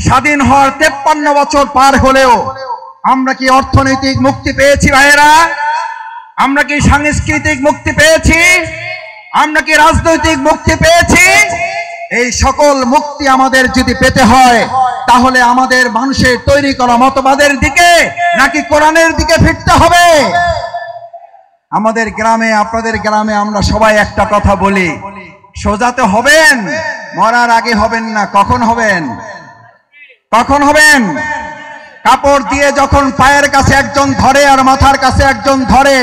স্বাধীন হওয়ার 53 বছর পার হলেও আমরা কি অর্থনৈতিক মুক্তি পেয়েছি ভাইয়েরা? আমরা কি সাংস্কৃতিক মুক্তি পেয়েছি? আমরা কি রাজনৈতিক মুক্তি পেয়েছি? এই সকল মুক্তি আমাদের যদি পেতে হয় তাহলে আমাদের মানুষের তৈরি করা মতবাদের দিকে নাকি কোরআনের দিকে ফিরতে হবে? আমাদের গ্রামে, আপনাদের গ্রামে আমরা সবাই একটা কথা বলি, সোজাতে হবেন, মরার আগে হবেন না। কখন হবেন? কখন হবেন? কাপড় দিয়ে যখন পায়ের কাছে একজন ধরে আর মাথার কাছে একজন ধরে,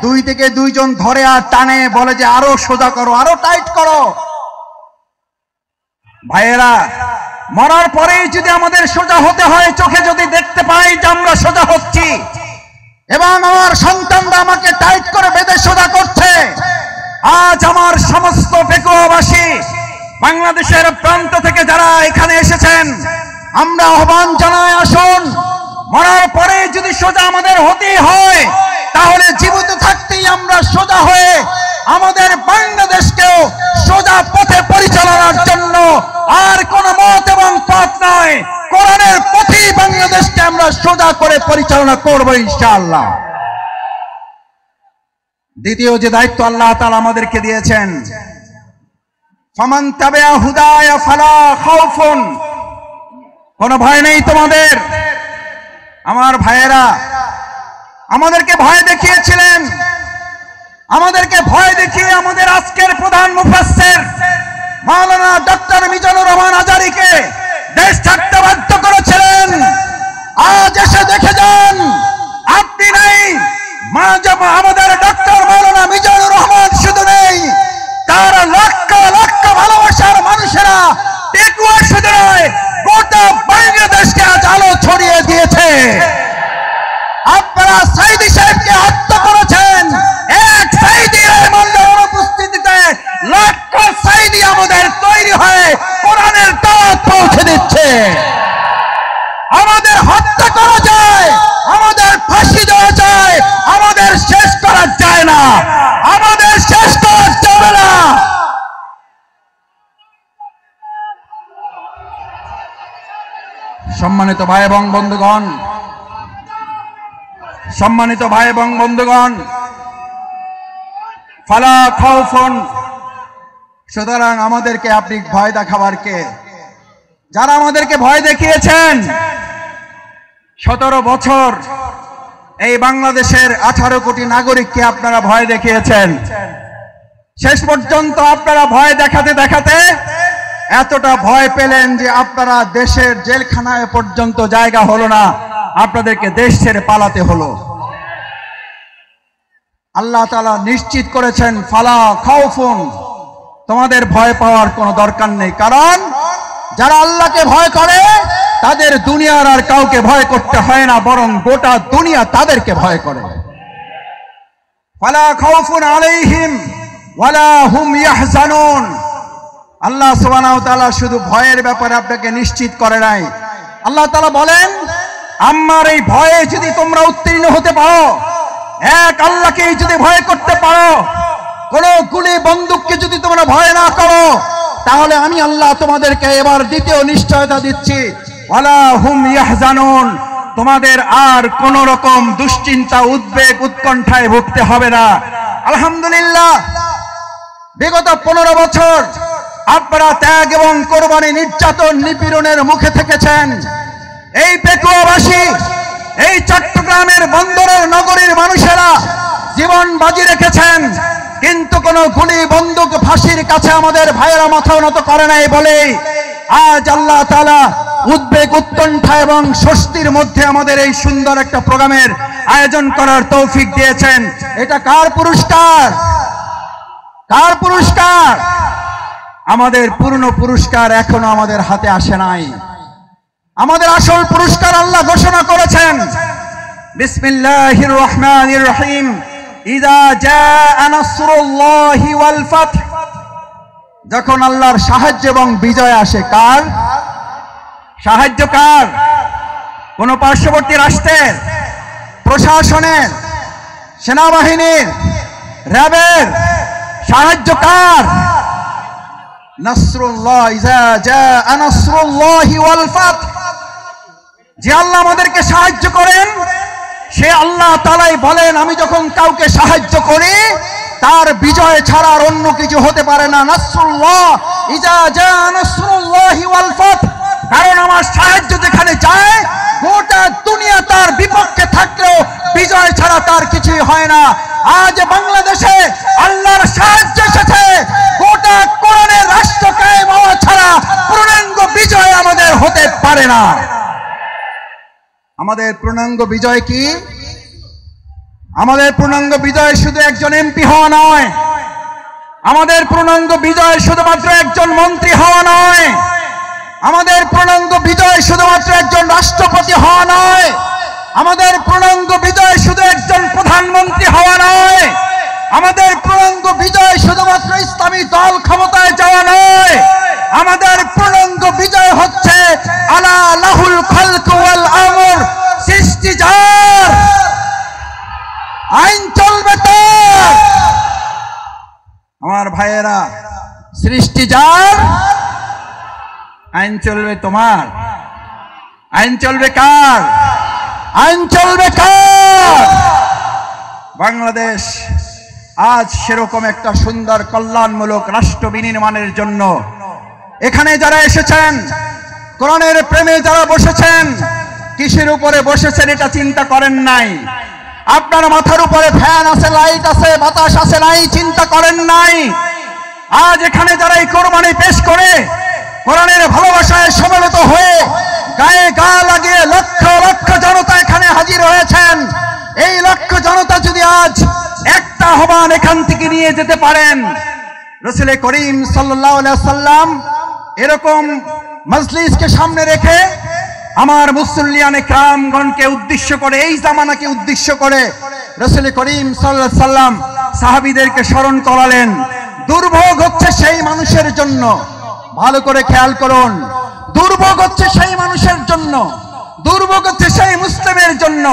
দুই থেকে দুইজন ধরে আর টানে, বলে যে আরো সোজা করো, আরো টাইট করো। ভাইয়েরা, মরার পরেই যদি আমাদের সোজা হতে হয়, চোখে যদি দেখতে পাই যে আমরা সোজা হচ্ছি এবং আমার সন্তানরা আমাকে টাইট করে বেঁধে সোজা করছে, আজ আমার সমস্ত পেকুয়াবাসী, বাংলাদেশের প্রান্ত থেকে যারা এখানে এসেছেন, আমরা আহ্বান জানাই, আসুন মরার পরে যদি সোজা আমাদের হতেই হয় তাহলে জীবিত থাকতেই আমরা সোজা হয়ে আমাদের বাংলাদেশকেও সোজা পথে পরিচালনার জন্য আর কোন মত এবং পথ নয়, কোরআনের পথেই বাংলাদেশকে আমরা সোজা করে পরিচালনা করব ইনশাআল্লাহ। দ্বিতীয় যে দায়িত্ব আল্লাহ তাআলা আমাদেরকে দিয়েছেন, ফামান তাবিআ হুদায়া ফালা খাউফুন, কোনো ভয় নেই তোমাদের। আমার ভাইয়েরা, আমাদেরকে ভয় দেখিয়েছিলেন, আমাদেরকে ভয় দেখিয়ে আমাদের আজকের প্রধান মুফাসসির মাওলানা ডক্টর মিজানুর রহমান আজারীকে দেশ ছাড়তে বাধ্য করেছিলেন। আজ এসে দেখে যান, আপনি নেই, আমাদের ডক্টর মাওলানা মিজানুর রহমান শুধু নেই, তার লক্ষ লক্ষ ভালোবাসার মানুষেরা পেকুয়া শুধু নয়, গোটা বাংলাদেশকে আজ আলো ছড়িয়ে দিয়েছে। আপনারা সাইদি সাহেবকে হত্যা করেছেন, এক সাইদি রহমানের অনুপস্থিতিতে লক্ষ সাইদি আমাদের তৈরি হয়ে কোরআনের দাওয়াত পৌঁছে দিচ্ছে। আমাদের হত্যা করা যায়, আমাদের ফাঁসি দেওয়া যায়, আমাদের শেষ করা যায় না, আমাদের শেষ করা যাবে না। সম্মানিত ভাই এবং বন্ধুগণ, সম্মানিত ভাই এবং বন্ধুগণ, ফালা খাউফুন, সুতরাং আমাদেরকে আপনি ভয় দেখাবার কে? যারা আমাদেরকে ভয় দেখিয়েছেন, 17 বছর এই বাংলাদেশের 18 কোটি নাগরিককে আপনারা ভয় দেখিয়েছেন। শেষ পর্যন্ত আপনারা ভয় দেখাতে দেখাতে এতটা ভয় পেলেন যে আপনারা দেশের জেলখানায় পর্যন্ত জায়গা হলো না, আপনাদেরকে দেশ ছেড়ে পালাতে হলো। আল্লাহ তাআলা নিশ্চিত করেছেন, ফালা খাউফুন, তোমাদের ভয় পাওয়ার কোনো দরকার নেই, কারণ যারা আল্লাহকে ভয় করে তাদের দুনিয়ার আর কাউকে ভয় করতে হয় না, বরং গোটা দুনিয়া তাদেরকে ভয় করে। ফালা খাউফুন আলাইহিম ওয়ালা হুম ইয়াহজানুন। আল্লাহ সুবহানাহু ওয়া তাআলা শুধু ভয়ের ব্যাপারে আপনাকে নিশ্চিত করে নাই, আল্লাহ তাআলা বলেন, আমার এই ভয়ে যদি তোমরা উত্তীর্ণ হতে পারো, এক আল্লাহকে যদি ভয় করতে পারো, কোন গুলি বন্দুককে যদি তোমরা ভয় না করো, তাহলে আমি আল্লাহ তোমাদেরকে এবার দ্বিতীয় নিশ্চয়তা দিচ্ছি, ওয়ালা হুম ইয়াহজানুন, তোমাদের আর কোন রকম দুশ্চিন্তা, উদ্বেগ, উৎকণ্ঠায় ভুগতে হবে না। আলহামদুলিল্লাহ, বিগত 15 বছর আপনারা ত্যাগ এবং কোরবানি, নির্যাতন, নিপীড়নের মুখে থেকেছেন। এই পেকুয়াবাসী, এই চট্টগ্রামের বন্দরের নগরীর মানুষেরা জীবন বাজি রেখেছেন, কিন্তু কোন গুলি বন্দুক ফাঁসির কাছে আমাদের ভাইয়েরা মাথা নত করে নাই বলে আজ আল্লাহ তাআলা উদ্বেগ, উৎকণ্ঠা এবং স্বস্তির মধ্যে আমাদের এই সুন্দর একটা প্রোগ্রামের আয়োজন করার তৌফিক দিয়েছেন। এটা কার পুরস্কার? কার পুরস্কার? আমাদের পূর্ণ পুরস্কার এখনো আমাদের হাতে আসে নাই। আমাদের আসল পুরস্কার আল্লাহ ঘোষণা করেছেন, বিসমিল্লাহির রহমানির রহিম, ইযা জাআ নাসরুল্লাহি ওয়াল ফাত, যখন আল্লাহর সাহায্য এবং বিজয় আসে। কার সাহায্য? কার? কোন পার্শ্ববর্তী রাষ্ট্রের, প্রশাসনের, সেনাবাহিনীর, র্যাবের সাহায্য কার? নাসরুল্লাহ, ইযা জাআ নাসরুল্লাহি ওয়াল ফাত, যে আল্লাহ আমাদেরকে সাহায্য করেন, সে আল্লাহ তাআলাই বলেন, আমি যখন কাউকে সাহায্য করি তার বিজয় ছাড়া আর অন্য কিছু হতে পারে না। নাসরুল্লাহ ইজা জা নাসরুল্লাহি ওয়াল ফাত, কারণ আমার সাহায্য যেখানে যায় গোটা দুনিয়া তার বিপক্ষে থাকলেও বিজয় ছাড়া তার কিছুই হয় না। আজ বাংলাদেশে আল্লাহর সাহায্য এসেছে, গোটা কোরআনের রাষ্ট্র কায়েম হওয়া ছাড়া পূর্ণাঙ্গ বিজয় আমাদের হতে পারে না। আমাদের পূর্ণাঙ্গ বিজয় কি? আমাদের পূর্ণাঙ্গ বিজয় শুধু একজন এমপি হওয়া নয়, আমাদের পূর্ণাঙ্গ বিজয় শুধুমাত্র একজন মন্ত্রী হওয়া নয়, আমাদের পূর্ণাঙ্গ বিজয় শুধুমাত্র একজন রাষ্ট্রপতি হওয়া নয়, আমাদের পূর্ণাঙ্গ বিজয় শুধু একজন প্রধানমন্ত্রী হওয়া নয়, আমাদের পূর্ণাঙ্গ বিজয় শুধুমাত্র ইসলামী দল ক্ষমতায় যাওয়া নয়, আমাদের পূর্ণাঙ্গ বিজয় হচ্ছে আলা লাহুল খালকু ওয়াল আমর, সৃষ্টি যার, আইন চলবে তার। আমার ভাইয়েরা, সৃষ্টি যার, আইন চলবে তোমার। আইন চলবে কার? আইন চলবে কার? বাংলাদেশ আজ সেরকম একটা সুন্দর কল্যাণমূলক রাষ্ট্র বিনির্মাণের জন্য এখানে যারা এসেছেন, কোরআনের প্রেমে যারা বসেছেন, কিসের উপরে বসেছেন এটা চিন্তা করেন নাই। আপনার মাথার উপরে ফ্যান আছে, লাইট আছে, বাতাস আছে নাই, চিন্তা করেন নাই। আজ এখানে যারা এই কোরবানি পেশ করে কোরআনের ভালোবাসায় সমবেত হয়ে গায়ে গা লাগিয়ে লক্ষ লক্ষ জনতা এখানে হাজির হয়েছেন, এই লক্ষ জনতা যদি আজ একটা আহ্বান এখান থেকে নিয়ে যেতে পারেন, রাসূল করিম সাল্লাল্লাহু আলাইহি সাল্লাম এরকম মজলিসকে সামনে রেখে আমার মুসল্লিয়ানে কিরামগণকে উদ্দেশ্য করে, এই জামানাকে উদ্দেশ্য করে রাসূল করিম সাল্লাল্লাহু আলাইহি সাল্লাম সাহাবীদেরকে স্মরণ করালেন। দুর্ভোগ হচ্ছে সেই মানুষের জন্য, ভালো করে খেয়াল করুন, দুর্ভোগ হচ্ছে সেই মানুষের জন্য, দুর্ভোগ হচ্ছে সেই মুসলিমের জন্য,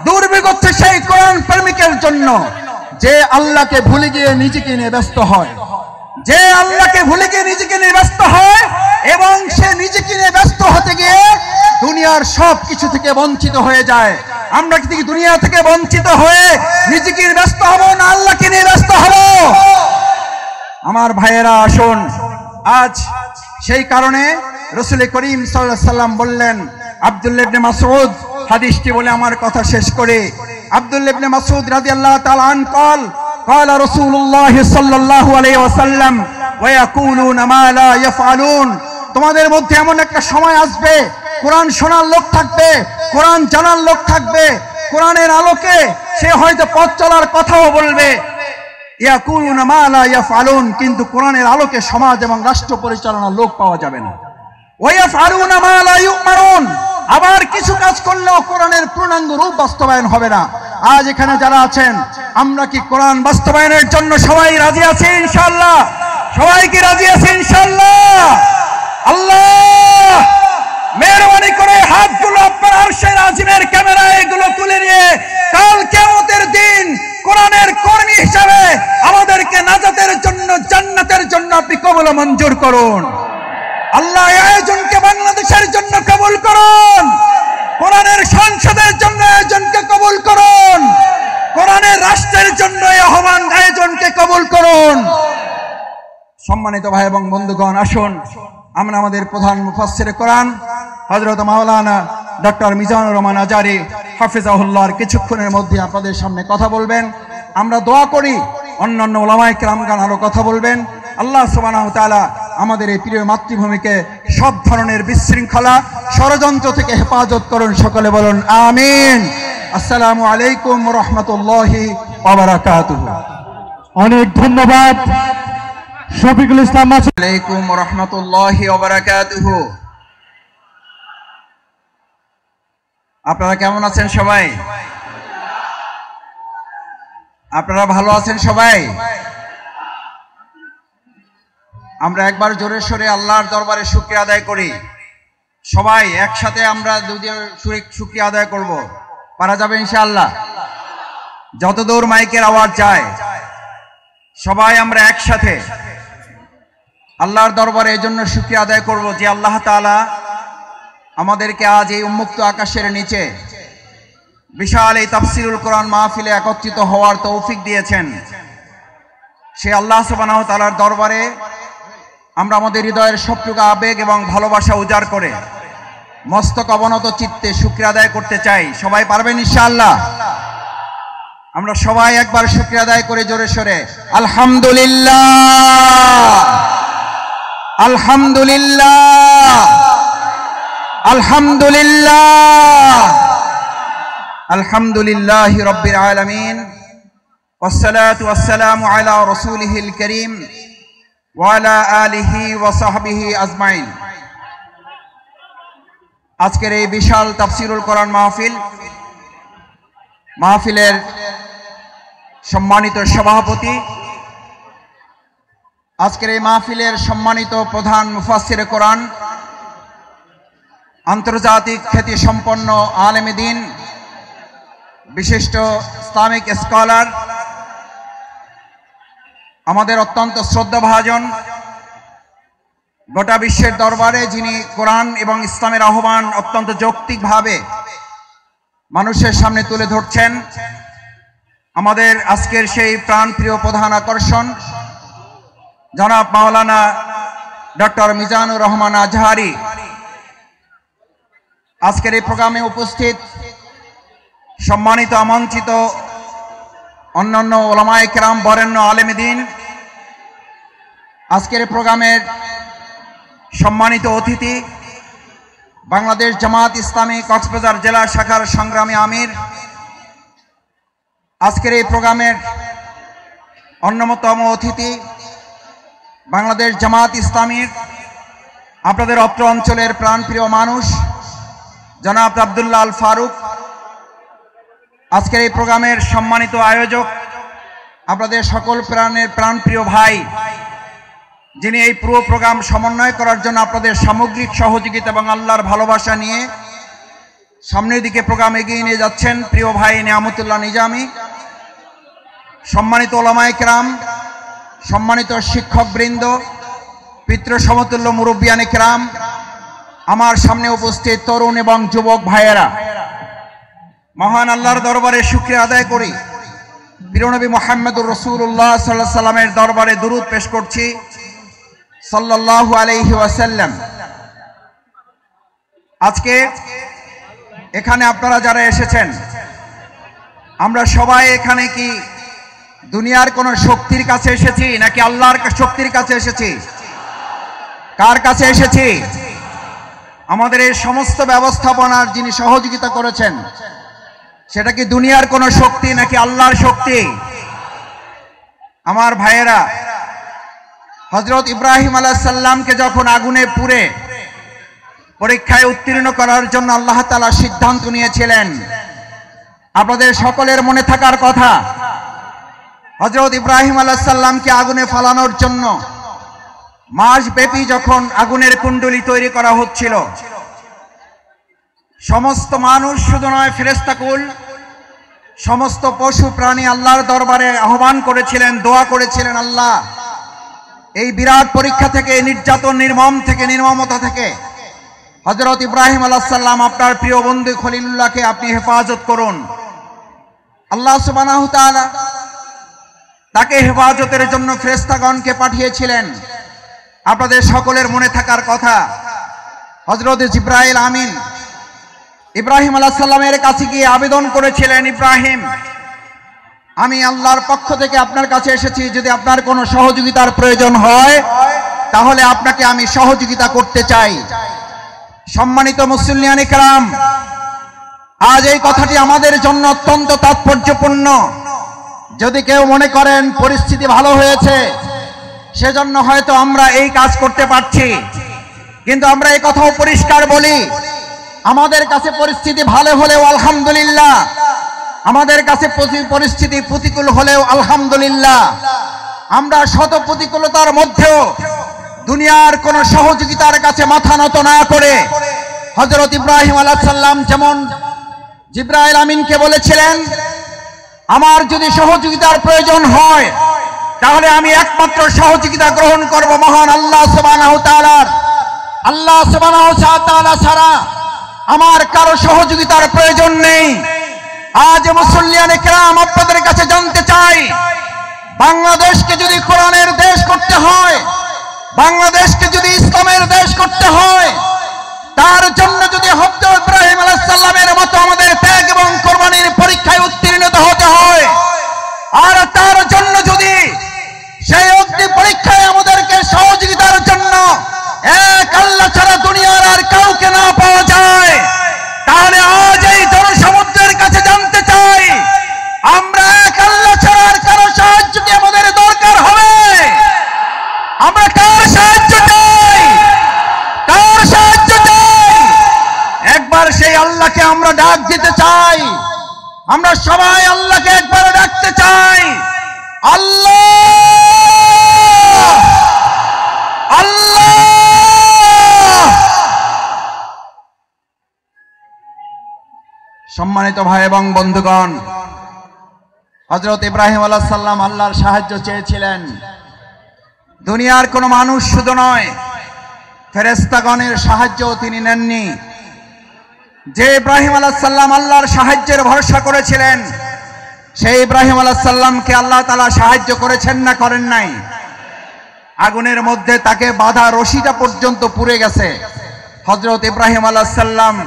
দুর্ভোগ হচ্ছে সেই কোরআন প্রেমিকের জন্য যে আল্লাহকে ভুলে গিয়ে নিজেকে নিয়ে ব্যস্ত হয়, যে আল্লাহকে ভুলে গিয়ে নিজেকে নিয়ে ব্যস্ত হয় এবং সে নিজেকে নিয়ে ব্যস্ত হতে গিয়ে দুনিয়ার সব কিছু থেকে বঞ্চিত হয়ে যায়। আমরা কি দুনিয়া থেকে বঞ্চিত হয়ে নিজেকে নিয়ে ব্যস্ত হব না আল্লাহকে নিয়ে ব্যস্ত হব? আমার ভাইয়েরা আসুন, আজ সেই কারণে রাসূল করিম সাল্লাল্লাহু আলাইহি সাল্লাম বললেন, আব্দুল্লাহ ইবনে মাসউদ হাদিসটি বলে আমার কথা শেষ করে, আব্দুল্লাহ ইবনে মাসউদ রাদিয়াল্লাহু তাআলা আন قال قال رسول الله صلى الله عليه وسلم ويقولون ما لا يفعلون, তোমাদের মধ্যে এমন একটা সময় আসবে কোরআন শোনার লোক থাকবে, কোরআন জানার লোক থাকবে, কোরআনের আলোকে সে হয়তো পথ চলার কথাও বলবে, ইয়াকুলুনা মা লা ইয়াফআলুন, কিন্তু কোরআনের আলোকে সমাজ এবং রাষ্ট্র পরিচালনার লোক পাওয়া যাবে না। ওয়া ইয়াফআলুনা মা লা ইউমারুন, আবার কিছু কাজ করলেও কোরআনের পূর্ণাঙ্গ রূপ বাস্তবায়ন হবে না। আজ এখানে যারা আছেন, আমরা কি কোরআন বাস্তবায়নের জন্য সবাই রাজি আছি ইনশাআল্লাহ? সবাই কি রাজি আছি ইনশাআল্লাহ? আল্লাহ মেহেরবানি করে হাতগুলো আপনার আরশের আজিমের ক্যামেরায় এগুলো তুলে নিয়ে কাল কিয়ামতের দিন কোরআনের কর্মী হিসাবে আমাদেরকে নাজাতের জন্য, জান্নাতের জন্য আপনি কবুল মঞ্জুর করুন। আল্লাহ এই আয়োজনকে বাংলাদেশের জন্য কবুল করুন, কোরআনের সংসদের জন্য আয়োজনকে কবুল করুন, কোরআনের রাষ্ট্রের জন্য এই আহ্বান আয়োজনকে কবুল করুন। সম্মানিত ভাই এবং বন্ধুগণ, আসুন আমরা আমাদের প্রধান মুফাসসিরে কোরআন হযরত মাওলানা ডক্টর মিজানুর রহমান আজারি হাফিজাহুল্লাহর কিছুক্ষণের মধ্যে আপনাদের সামনে কথা বলবেন। আমরা দোয়া করি অন্যান্য উলামায়ে কেরামগণ আরো কথা বলবেন। আল্লাহ সুবহানাহু ওয়া তাআলা আমাদের এই প্রিয় মাতৃভূমিকে সব ধরনের বিশৃঙ্খলা ষড়যন্ত্র থেকে হেফাজত করুন। সকলে বলুন আমিন। আসসালামু আলাইকুম ওয়া রাহমাতুল্লাহি ওয়া বারাকাতুহু। অনেক ধন্যবাদ শফিকুল ইসলাম। আলাইকুম ওয়া রাহমাতুল্লাহি ওয়া বারাকাতুহু। আপনারা কেমন আছেন সবাই? আপনারা ভালো আছেন সবাই? আমরা একবার জোরে সোরে আল্লাহর দরবারে শুকরিয়া আদায় করি। সবাই একসাথে আমরা শুকরিয়া আদায় করব। পারা যাবে ইনশাআল্লাহ? যতদূর মাইকের আওয়াজ যায় সবাই আমরা একসাথে আল্লাহর দরবারে এজন্য শুকরিয়া আদায় করব যে আল্লাহ তাআলা আমাদেরকে আজ এই উন্মুক্ত আকাশের নিচে বিশাল এই তাফসিরুল কোরআন মাহফিলে একত্রিত হওয়ার তৌফিক দিয়েছেন। সে আল্লাহ সুবহানাহু ওয়া তাআলার দরবারে আমরা আমাদের হৃদয়ের সবটুকু আবেগ এবং ভালোবাসা উজাড় করে মস্তক অবনত চিত্তে শুকরিয়া আদায় করতে চাই। সবাই পারবেন ইনশাআল্লাহ? আমরা সবাই একবার শুকরিয়া আদায় করে জোরে সোরে আলহামদুলিল্লাহ, আলহামদুলিল্লাহ, আলহামদুলিল্লাহ, আলহামদুলিল্লাহি রাব্বিল আলামিন, ওয়াসসালাতু ওয়াসসালামু আলা রাসূলিহিল কারীম ওয়া আলা আলিহি ওয়া সাহবিহি আজমাইন। আজকের এই বিশাল তাফসিরুল কোরআন মাহফিলের সম্মানিত সভাপতি, আজকের এই মাহফিলের সম্মানিত প্রধান মুফাসসিরে কোরআন, আন্তর্জাতিক খ্যাতি সম্পন্ন আলেম দ্বীন, বিশিষ্ট ইসলামিক স্কলার, আমাদের অত্যন্ত শ্রদ্ধাভাজন, গোটা বিশ্বের দরবারে যিনি কোরআন এবং ইসলামের আহ্বান অত্যন্ত যৌক্তিকভাবে মানুষের সামনে তুলে ধরছেন, আমাদের আজকের সেই প্রাণপ্রিয় প্রধান আকর্ষণ জনাব মাওলানা ডক্টর মিজানুর রহমান আজহারি। আজকের এই প্রোগ্রামে উপস্থিত সম্মানিত আমন্ত্রিত অন্যান্য ওলামায়ে কেরাম, বরেণ্য আলেম দ্বীন, আজকের এই প্রোগ্রামের সম্মানিত অতিথি বাংলাদেশ জামাত ইসলামী কক্সবাজার জেলা শাখার সংগ্রামী আমির, আজকের এই প্রোগ্রামের অন্যতম অতিথি বাংলাদেশ জামাত ইসলামীর আপনাদের অত্র অঞ্চলের প্রাণপ্রিয় মানুষ জনাব আব্দুল্লাহ আল ফারুক, আজকের এই প্রোগ্রামের সম্মানিত আয়োজক আপনাদের সকল প্রাণপ্রিয় ভাই, যিনি এই পুরো প্রোগ্রাম সমন্বয় করার জন্য আপনাদের সামগ্রিক সহযোগিতা এবং আল্লাহর ভালোবাসা নিয়ে সামনের দিকে প্রোগ্রাম এগিয়ে নিয়ে যাচ্ছেন, প্রিয় ভাই নিয়ামতুল্লাহ নিজামী, সম্মানিত ওলামায়ে কেরাম, সম্মানিত শিক্ষকবৃন্দ, পিতৃ সমতুল্য মুরব্বিয়ানে কেরাম, আমার সামনে উপস্থিত তরুণ এবং যুবক ভাইয়েরা, মহান আল্লাহর দরবারে শুকরিয়া আদায় করি। প্রিয়নবী মুহাম্মদুর রাসূলুল্লাহ সাল্লাল্লাহু আলাইহি ওয়াসাল্লামের দরবারে দুরূদ পেশ করছি সাল্লাল্লাহু আলাইহি ওয়াসাল্লাম। আজকে এখানে আপনারা যারা এসেছেন, আমরা সবাই এখানে কি দুনিয়ার কোন শক্তির কাছে এসেছি নাকি আল্লাহর শক্তির কাছে এসেছি? কার কাছে এসেছি? আমাদের এই সমস্ত ব্যবস্থাপনার যিনি সহযোগিতা করেছেন, সেটা কি দুনিয়ার কোন শক্তি নাকি আল্লাহর শক্তি? আমার ভাইয়েরা, হযরত ইব্রাহিম আলাইহিস সালামকে যখন আগুনে পুড়ে পরীক্ষায় উত্তীর্ণ করার জন্য আল্লাহ তাআলা সিদ্ধান্ত নিয়েছিলেন, আপনাদের সকলের মনে থাকার কথা, হযরত ইব্রাহিম আলাইহিস সালামকে আগুনে ফালানোর জন্য মাসব্যাপী যখন আগুনের কুণ্ডলী তৈরি করা হচ্ছিল, সমস্ত মানুষ শুধু নয়, ফেরেশতাকুল, সমস্ত পশু প্রাণী আল্লাহর দরবারে আহ্বান করেছিলেন, দোয়া করেছিলেন, আল্লাহ এই বিরাট পরীক্ষা থেকে, নির্যাতন, নির্মমতা থেকে হযরত ইব্রাহিম আলাইহিস সালাম আপনার প্রিয় বন্ধু খলিলুল্লাহকে আপনি হেফাজত করুন। আল্লাহ সুবহানাহু ওয়া তাআলা তাকে হেফাজতের জন্য ফেরেশতাগণকে পাঠিয়েছিলেন। আপনাদের সকলের মনে থাকার কথা, হযরত জিবরাইল আমিন ইব্রাহিম আলাইহিস সালামের কাছে গিয়ে আবেদন করেছিলেন, ইব্রাহিম, আমি আল্লাহর পক্ষ থেকে আপনার কাছে এসেছি, যদি আপনার কোনো সহযোগিতার প্রয়োজন হয় তাহলে আপনাকে আমি সহযোগিতা করতে চাই। সম্মানিত মুসল্লিয়ানে কেরাম, আজ এই কথাটি আমাদের জন্য অত্যন্ত তাৎপর্যপূর্ণ। যদি কেউ মনে করেন পরিস্থিতি ভালো হয়েছে সেজন্য হয়তো আমরা এই কাজ করতে পারছি, কিন্তু আমরা এই কথাও পরিষ্কার বলি, আমাদের কাছে পরিস্থিতি ভালো হলেও আলহামদুলিল্লাহ, আমাদের কাছে পরিস্থিতি প্রতিকূল হলেও আলহামদুলিল্লাহ, আমরা শত প্রতিকূলতার মধ্যেও দুনিয়ার কোন সহযোগিতার কাছে মাথা নত না করে হযরত ইব্রাহিম আলাইহিস সালাম যেমন জিবরাইল আমিনকে বলেছিলেন, আমার যদি সহযোগিতার প্রয়োজন হয় তাহলে আমি একমাত্র সহযোগিতা গ্রহণ করব মহান আল্লাহ সুবহানাহু ওয়া তাআলার। আল্লাহ সুবহানাহু ওয়া তাআলা ছাড়া আমার কারো সহযোগিতার প্রয়োজন নেই। আজ মুসল্লিয়ানে কেরাম আপনাদের কাছে জানতে চাই, বাংলাদেশকে যদি কোরআনের দেশ করতে হয়, বাংলাদেশকে যদি ইসলামের দেশ করতে হয়, তার জন্য যদি হযরত ইব্রাহিম আলাইহিস সালামের মতো আমাদের ত্যাগ এবং কোরবানির পরীক্ষায় উত্তীর্ণ হতে হয়, আর তার জন্য যদি সেই অগ্নি পরীক্ষায় আমাদেরকে সহযোগিতার জন্য এক আল্লাহ ছাড়া দুনিয়ার আর কাউকে না পাওয়া যায়, তাহলে আজ এই জনসমুদ্রের কাছে জানতে চাই, আমরা এক আল্লাহ ছাড়া আর কারো সাহায্য কি আমাদের দরকার হবে? আমরা কার সাহায্য চাই? কার সাহায্য চাই? একবার সেই আল্লাহকে আমরা ডাক দিতে চাই। আমরা সবাই আল্লাহকে একবার ডাকতে চাই, আল্লাহ আল্লাহ। সম্মানিত ভাই এবং বন্ধুগণ, হযরত ইব্রাহিম আলাইহিস সালাম আল্লাহর সাহায্য চেয়েছিলেন। দুনিয়ার কোনো মানুষ শুধু নয়, ফেরেশতাগণের সাহায্যও তিনি নেননি। যে ইব্রাহিম আলাইহিস সালাম আল্লাহর সাহায্যের ভরসা করেছিলেন, সেই ইব্রাহিম আলাইহিস সালামকে আল্লাহ তাআলা সাহায্য করেছেন না করেন নাই? আগুনের মধ্যে তাকে বাঁধা রশিটা পর্যন্ত পুড়ে গেছে। হযরত ইব্রাহিম আলাইহিস সালাম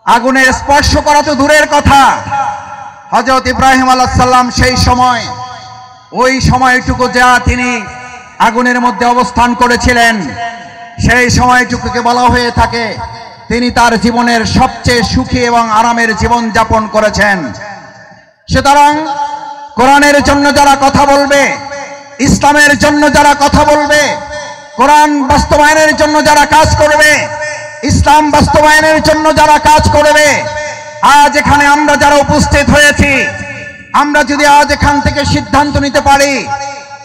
আগুনের স্পর্শ করা তো দূরের কথা, হযরত ইব্রাহিম আলাইহিস সালাম সেই সময় ওই সময়টুকু যা তিনি আগুনের মধ্যে অবস্থান করেছিলেন, সেই সময়টুকুকে বলা হয়ে থাকে তিনি তার জীবনের সবচেয়ে সুখী এবং আরামের জীবন যাপন করেছেন। সুতরাং কোরআনের জন্য যারা কথা বলবে, ইসলামের জন্য যারা কথা বলবে, কোরআন বাস্তবায়নের জন্য যারা কাজ করবে, ইসলাম বাস্তবায়নের জন্য যারা কাজ করবে, আজ এখানে আমরা যারা উপস্থিত হয়েছি, আমরা যদি আজ এখান থেকে সিদ্ধান্ত নিতে পারি,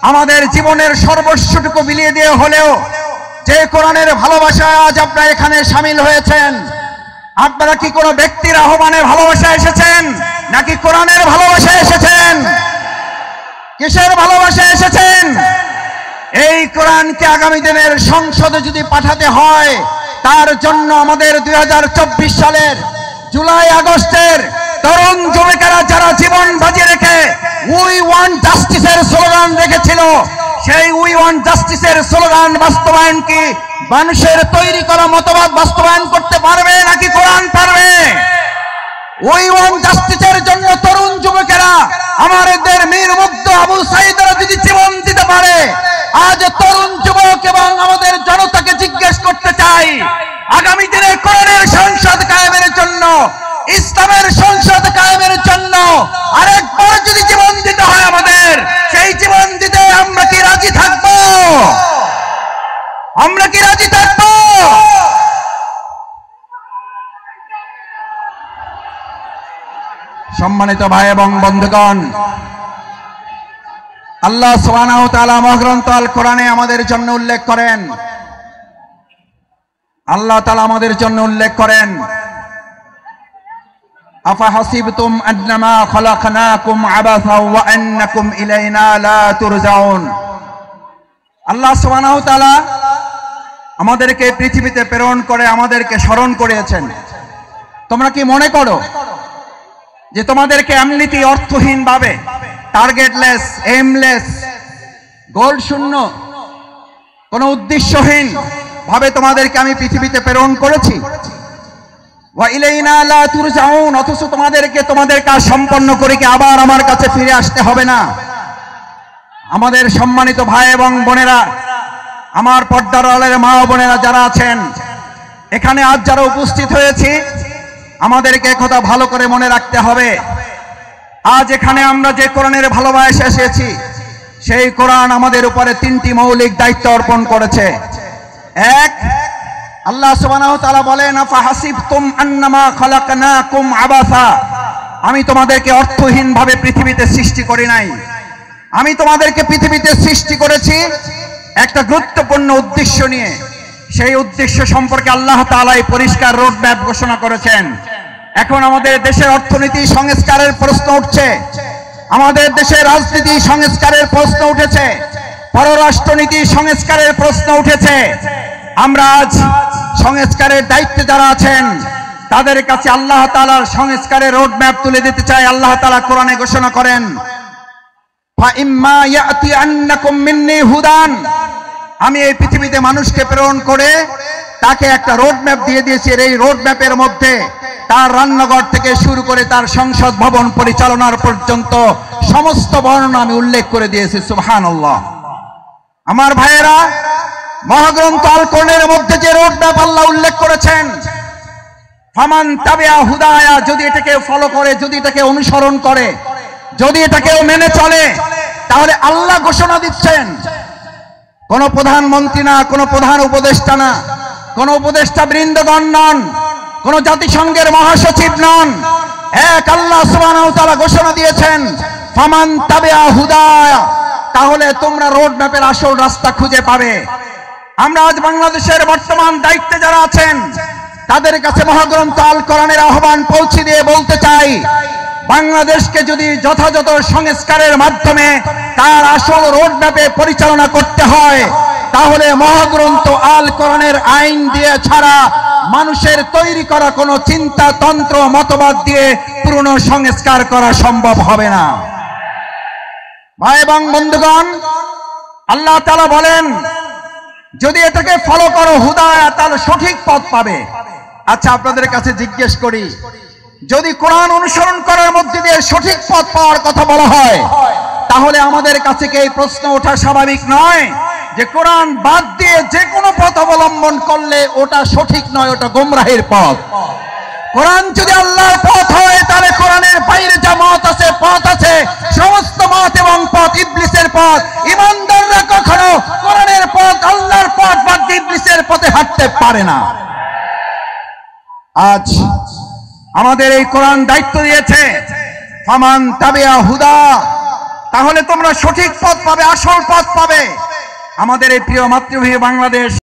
আমাদের জীবনের সর্বস্বটুকু বিলিয়ে দিয়ে হলেও যে কোরআনের ভালোবাসায় আজ আপনারা এখানে শামিল হয়েছেন, আপনারা কি কোনো ব্যক্তির আহ্বানে ভালোবাসা এসেছেন নাকি কোরআনের ভালোবাসা এসেছেন? কিসের ভালোবাসা এসেছেন? এই কোরআনকে আগামী দিনের সংসদে যদি পাঠাতে হয়, তার জন্য আমাদের 2024 সালের জুলাই আগস্টের তরুণ যুবকেরা যারা জীবন বাজি রেখে উই ওয়ান্ট জাস্টিসের স্লোগান রেখেছিল, সেই উই ওয়ান্ট জাস্টিসের স্লোগান বাস্তবায়ন কি মানুষের তৈরি করা মতবাদ বাস্তবায়ন করতে পারবে নাকি কোরআন পারবে? উই ওয়ান্ট জাস্টিসের জন্য তরুণ যুবকেরা, আমাদের মীর মুগ্ধ আবু সাঈদরা যদি জীবন দিতে পারে, আজ তরুণ যুবক এবং আমাদের জনতাকে জিজ্ঞেস করতে চাই, আগামী দিনে কোরআনের সংসদ কায়েমের জন্য, ইসলামের সংসদ কায়েমের জন্য আরেকবার যদি জীবন দিতে হয় আমাদের, সেই জীবন দিতে আমরা কি রাজি থাকব? আমরা কি রাজি থাকব? সম্মানিত ভাই এবং বন্ধুগণ, আল্লাহ সুবহানাহু ওয়া তাআলা মহাগ্রন্থ আল কোরআনে আমাদের জন্য উল্লেখ করেন, আল্লাহ তাআলা আমাদের জন্য উল্লেখ করেন, আফা হাসিবতুম আন্নামা খালাকনাকুম আবাসা ওয়া আন্নাকুম ইলাইনা লা তুরজাউন। আল্লাহ সুবহানাহু ওয়া তাআলা আমাদেরকে পৃথিবীতে প্রেরণ করে আমাদেরকে স্মরণ করিয়েছেন। তোমরা কি মনে করো যে তোমাদেরকে এমনিতে অর্থহীন ভাবে, টার্গেটলেস, এমলেস, গোল শূন্য, কোনো উদ্দেশ্যহীন ভাবে তোমাদেরকে আমি পৃথিবীতে প্রেরণ করেছি? ওয়া ইলাইনা লা তুরজাউন, অথচ তোমাদেরকে তোমাদের কাজ সম্পন্ন করে কি আবার আমার কাছে ফিরে আসতে হবে না? আমাদের সম্মানিত ভাই এবং বোনেরা, আমার পর্দার আড়ালের মা ও বোনেরা যারা আছেন এখানে, আজ যারা উপস্থিত হয়েছি, আমাদেরকে একথা ভালো করে মনে রাখতে হবে, আজ এখানে আমরা যে কোরআনের ভালোবাসা এসেছি, সেই কোরআন আমাদের উপরে তিনটি মৌলিক দায়িত্ব অর্পণ করেছে। এক, আল্লাহ সুবহানাহু ওয়া তাআলা বলেন, আফা হাসিবতুম আন্নামা খালাকনাকুম আবাসা, আমি তোমাদেরকে অর্থহীন ভাবে পৃথিবীতে সৃষ্টি করি নাই, আমি তোমাদেরকে পৃথিবীতে সৃষ্টি করেছি একটা গুরুত্বপূর্ণ উদ্দেশ্য নিয়ে। সেই উদ্দেশ্য সম্পর্কে আল্লাহ তাআলা এই পরিষ্কার রোড ম্যাপ ঘোষণা করেছেন। এখন আমাদের দেশের অর্থনীতি সংস্কারের প্রশ্ন উঠছে, আমাদের দেশের রাজনীতি সংস্কারের প্রশ্ন উঠেছে, পররাষ্ট্রনীতি সংস্কারের প্রশ্ন উঠেছে। আমরা আজ সংস্কারের দায়িত্বে যারা আছেন তাদের কাছে আল্লাহ তাআলার সংস্কারের রোড ম্যাপ তুলে দিতে চাই। আল্লাহ তাআলা কোরআনে ঘোষণা করেন, ফাইম্মা ইয়াতিয়ান্নাকুম মিন্নি হুদান, আমি এই পৃথিবীতে মানুষকে প্রেরণ করে তাকে একটা রোড ম্যাপ দিয়ে দিয়েছি। এই রোড ম্যাপের মধ্যে তার রান্নাঘর থেকে শুরু করে তার সংসদ ভবন পরিচালনার পর্যন্ত সমস্ত বর্ণনা আমি উল্লেখ করে দিয়েছি। সুবহানাল্লাহ। আমার ভাইয়েরা, মহাগ্রন্থ আল কোরআনের মধ্যে যে রোড ম্যাপ আল্লাহ উল্লেখ করেছেন, ফামান তাবিআ হুদায়া, যদি এটাকে ফলো করে, যদি এটাকে অনুসরণ করে, যদি এটাকে মেনে চলে, তাহলে আল্লাহ ঘোষণা দিচ্ছেন, কোন প্রধানমন্ত্রী না, কোন প্রধান উপদেষ্টা না, কোন উপদেষ্টা বৃন্দগণ নন, কোন জাতিসংঘের মহাসচিব নন, এক আল্লাহ সুবহানাহু ওয়া তাআলা ঘোষণা দিয়েছেন, ফামান তাবিআ হুদায়া, তাহলে তোমরা রোড ম্যাপের আসল রাস্তা খুঁজে পাবে। আমরা আজ বাংলাদেশের বর্তমান দায়িত্বে যারা আছেন, তাদের কাছে মহাগ্রন্থ আল কোরআনের আহ্বান পৌঁছে দিয়ে বলতে চাই, বাংলাদেশকে যদি যথাযথ সংস্কারের মাধ্যমে তার আসল রোড ম্যাপে পরিচালনা করতে হয়, তাহলে মহাগ্রন্থ আল কোরআনের আইন দিয়ে ছাড়া মানুষের তৈরি করা কোনো চিন্তা তন্ত্র মতবাদ দিয়ে পুরনো সংস্কার করা সম্ভব হবে না। ভাই এবং বন্ধুগণ, আল্লাহ তাআলা বলেন, যদি এটাকে ফলো করো হুদায়া, তাহলে সঠিক পথ পাবে। আচ্ছা, আপনাদের কাছে জিজ্ঞেস করি, যদি কোরআন অনুসরণ করার মধ্যে দিয়ে সঠিক পথ পাওয়ার কথা বলা হয়, তাহলে আমাদের কাছে কি এই প্রশ্ন ওঠা স্বাভাবিক নয় যে কোরআন বাদ দিয়ে যে কোনো পথ অবলম্বন করলে ওটা সঠিক নয়, ওটা গোমরাহের পথ? কোরআন যদি আল্লাহর পথ হয়, তাহলে কোরআনের বাইরে যা মত আছে, পথ আছে, সমস্ত মত এবং পথ ইবলিসের পথ। ঈমানদাররা কখনো কোরআনের পথ, আল্লাহর পথ বাদ দিয়ে ইবলিসের পথে হাঁটতে পারে না। আজ আমাদের এই কোরআন দায়িত্ব দিয়েছে, ফামান তাবিআ হুদা, তাহলে তোমরা সঠিক পথ পাবে, আসল পথ পাবে। আমাদের এই প্রিয় মাতৃভূমি বাংলাদেশ